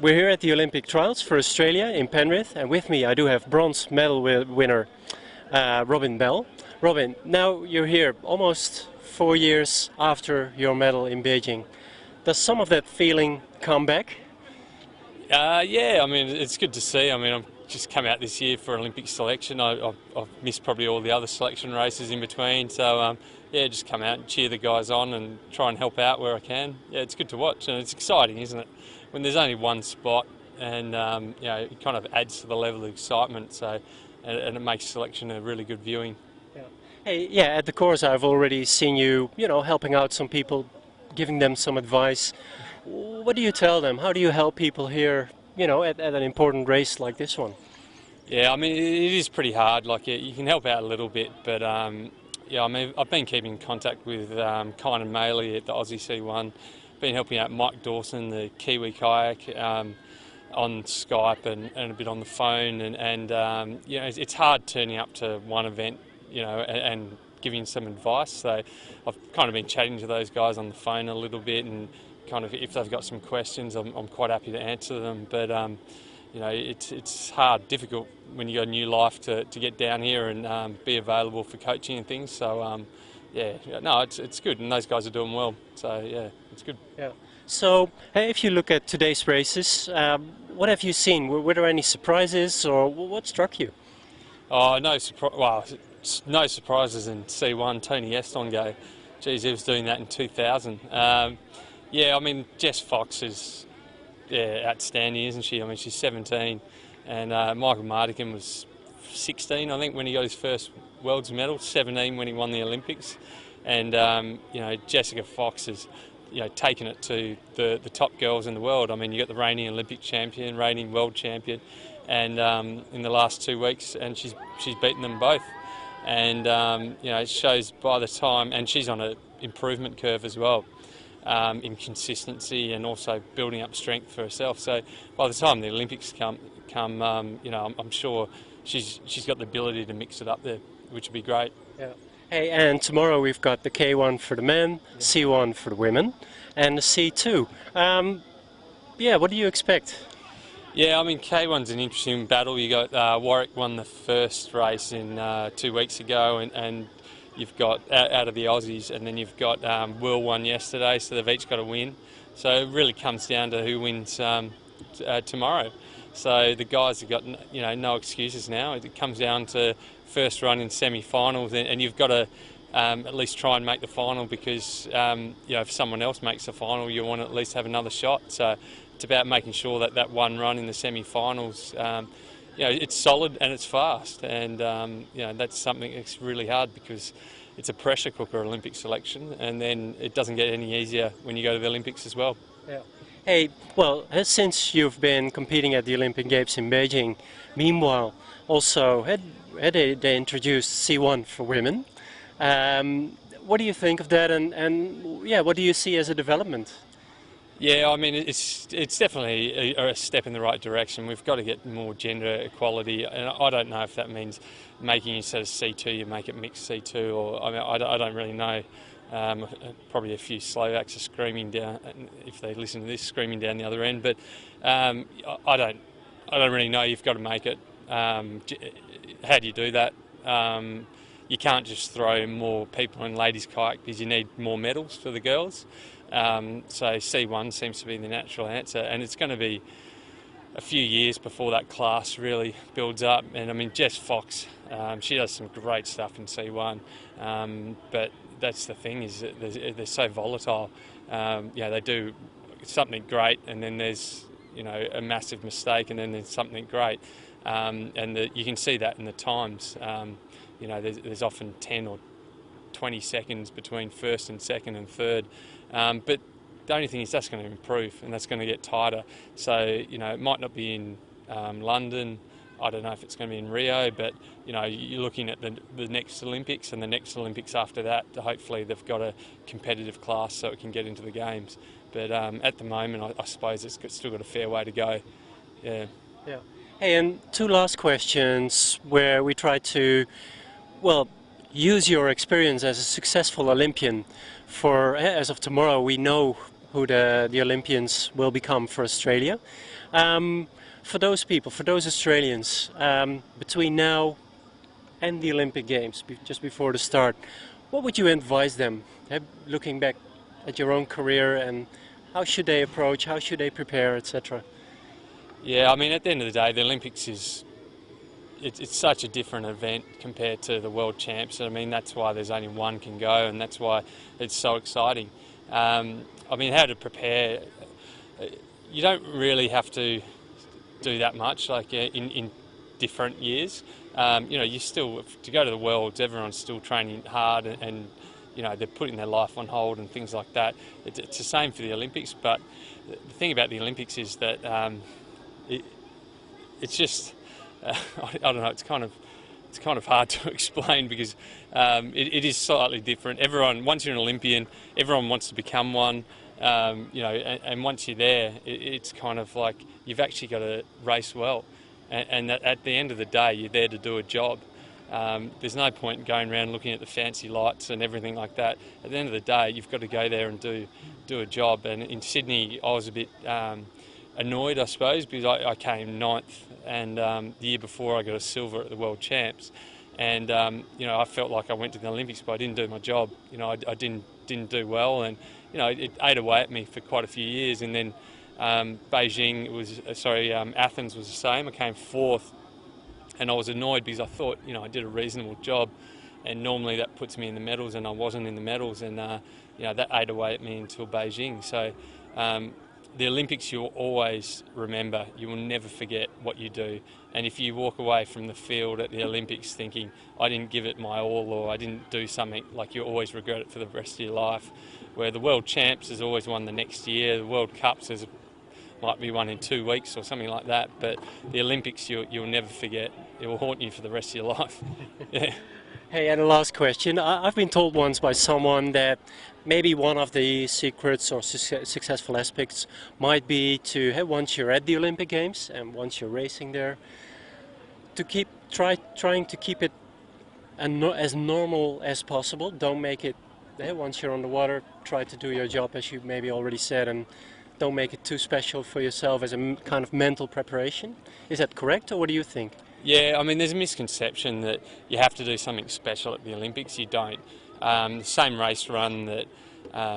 We're here at the Olympic trials for Australia in Penrith, and with me I do have bronze medal winner Robin Bell. Robin, now you're here almost 4 years after your medal in Beijing. Does some of that feeling come back? Yeah, I mean, it's good to see. I mean, I've just come out this year for Olympic selection. I've missed probably all the other selection races in between. So, yeah, just come out and cheer the guys on and try and help out where I can. Yeah, it's good to watch and it's exciting, isn't it? When there's only one spot and, you know, it kind of adds to the level of excitement. So, and it makes selection a really good viewing. Yeah. Hey, yeah, at the course I've already seen you, helping out some people, giving them some advice. What do you tell them? How do you help people here, at an important race like this one? Yeah, I mean, it is pretty hard. Like, you can help out a little bit, but yeah, I mean, I've been keeping in contact with Kynan Maley at the Aussie C1, been helping out Mike Dawson, the Kiwi kayak, on Skype and a bit on the phone, and it's hard turning up to one event, and giving some advice. So I've kind of been chatting to those guys on the phone a little bit, and kind of if they've got some questions, I'm quite happy to answer them. But it's hard, difficult when you got a new life to get down here and be available for coaching and things. So yeah, no, it's good, and those guys are doing well. So yeah, it's good. Yeah. So if you look at today's races, what have you seen? Were there any surprises, or what struck you? Oh, no no surprises in C1. Tony Estongo, geez, he was doing that in 2000. Yeah, I mean, Jess Fox is outstanding, isn't she? I mean, she's 17, and Michael Mardigan was 16, I think, when he got his first World's medal, 17 when he won the Olympics, and Jessica Fox has taken it to the top girls in the world. I mean, you got the reigning Olympic champion, reigning world champion, and in the last 2 weeks, and she's beaten them both, and it shows by the time, and she's on an improvement curve as well. In consistency and also building up strength for herself. So by the time the Olympics come, I'm sure she's got the ability to mix it up there, which would be great. Yeah. Hey, and tomorrow we've got the K1 for the men, C1 for the women, and the C2. Yeah, what do you expect? Yeah, I mean, K1's an interesting battle. You got Warwick won the first race in 2 weeks ago, and you've got out of the Aussies, and then you've got Will won yesterday, so they've each got a win. So it really comes down to who wins tomorrow. So the guys have got no excuses now. It comes down to first run in semi-finals, and you've got to at least try and make the final, because if someone else makes the final, you want to at least have another shot. So it's about making sure that one run in the semi-finals. It's solid and it's fast, and that's something that's really hard, because it's a pressure cooker Olympic selection, and then it doesn't get any easier when you go to the Olympics as well. Yeah. Hey, well, since you've been competing at the Olympic Games in Beijing, meanwhile, also had they introduced C1 for women. What do you think of that, and yeah, what do you see as a development? Yeah, I mean, it's definitely a step in the right direction. We've got to get more gender equality, and I don't know if that means making, instead of C2, you make it mixed C2, or I mean, I don't really know. Probably a few Slovaks are screaming down, if they listen to this, screaming down the other end. But I don't really know. You've got to make it. How do you do that? You can't just throw more people in ladies kayak, because you need more medals for the girls. So C1 seems to be the natural answer, and it's going to be a few years before that class really builds up. And I mean, Jess Fox, she does some great stuff in C1, but that's the thing, is that they're so volatile. They do something great, and then there's a massive mistake, and then there's something great, and you can see that in the times. There's often 10 or 20 seconds between first and second and third, but the only thing is that's going to improve, and that's going to get tighter. So it might not be in London. I don't know if it's going to be in Rio, but you're looking at the next Olympics, and the next Olympics after that. Hopefully they've got a competitive class so it can get into the games. But at the moment, I suppose it's still got a fair way to go. Yeah. Yeah. Hey, and two last questions where we try to, use your experience as a successful Olympian for, as of tomorrow, we know who the Olympians will become for Australia. For those people, for those Australians, between now and the Olympic Games, just before the start, what would you advise them, looking back at your own career, and how should they approach, how should they prepare, etc.? Yeah, I mean, at the end of the day, the Olympics is it's such a different event compared to the World Champs. I mean, that's why there's only one can go, and that's why it's so exciting. I mean, how to prepare, you don't really have to do that much, like in different years. You know, you still, to go to the Worlds, everyone's still training hard and you know, they're putting their life on hold and things like that. It's the same for the Olympics, but the thing about the Olympics is that it's just, I don't know, it's kind of hard to explain because it is slightly different. Everyone, once you're an Olympian, everyone wants to become one. You know, and once you're there, it's kind of like you've actually got to race well. And at the end of the day, you're there to do a job. There's no point in going around looking at the fancy lights and everything like that. At the end of the day, you've got to go there and do a job. And in Sydney, I was a bit annoyed, I suppose, because I came ninth, and the year before I got a silver at the World Champs. And you know, I felt like I went to the Olympics, but I didn't do my job. You know, I didn't do well, and you know, it ate away at me for quite a few years. And then Beijing was, Athens was the same. I came fourth, and I was annoyed because I thought, you know, I did a reasonable job, and normally that puts me in the medals, and I wasn't in the medals, and you know, that ate away at me until Beijing. So the Olympics, you'll always remember. You will never forget what you do. And if you walk away from the field at the Olympics thinking, I didn't give it my all, or I didn't do something, like, you always regret it for the rest of your life. Where the World Champs is always won the next year, the World Cups might be one in 2 weeks or something like that, but the Olympics you'll never forget. It will haunt you for the rest of your life. Yeah. Hey, and the last question. I've been told once by someone that maybe one of the secrets or successful aspects might be to, hey, once you're at the Olympic Games and once you're racing there, to trying to keep it as normal as possible. Don't make it, once you're on the water, try to do your job, as you maybe already said, and don't make it too special for yourself as a kind of mental preparation. Is that correct, or what do you think? Yeah, I mean, there's a misconception that you have to do something special at the Olympics. You don't. The same race run that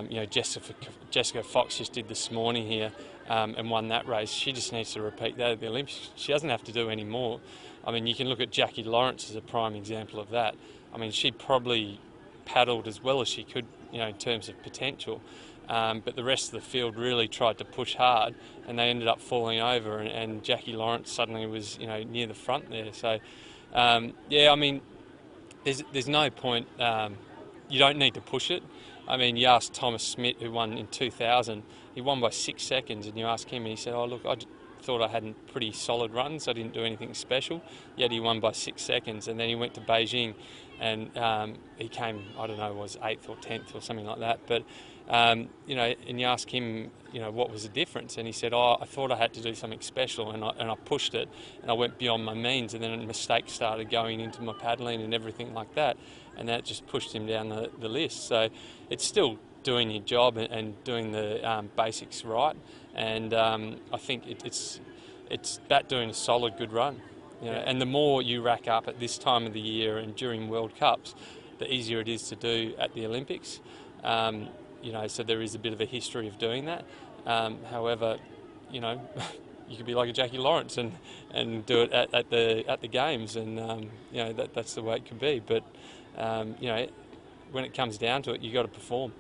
you know, Jessica Fox just did this morning here and won that race, she just needs to repeat that at the Olympics. She doesn't have to do any more. I mean, you can look at Jackie Lawrence as a prime example of that. I mean, she probably paddled as well as she could, you know, in terms of potential. But the rest of the field really tried to push hard, and they ended up falling over. And Jackie Lawrence suddenly was, you know, near the front there. So, yeah, I mean, there's no point. You don't need to push it. I mean, you ask Thomas Smith, who won in 2000, he won by 6 seconds, and you ask him, and he said, "Oh, look, I thought I had a pretty solid run, so I didn't do anything special." Yet he won by 6 seconds, and then he went to Beijing, and he came, I don't know, was 8th or 10th or something like that. But you know, and you ask him, you know, what was the difference, and he said, "Oh, I thought I had to do something special, and I pushed it, and I went beyond my means, and then mistakes started going into my paddling and everything like that, and that just pushed him down the list." So it's still doing your job and doing the basics right, and I think it's about doing a solid, good run. You know, and the more you rack up at this time of the year and during World Cups, the easier it is to do at the Olympics. You know, so there is a bit of a history of doing that. However, you know, you could be like a Jackie Lawrence and do it at the games, and you know, that's the way it can be. But you know, when it comes down to it, you got to perform.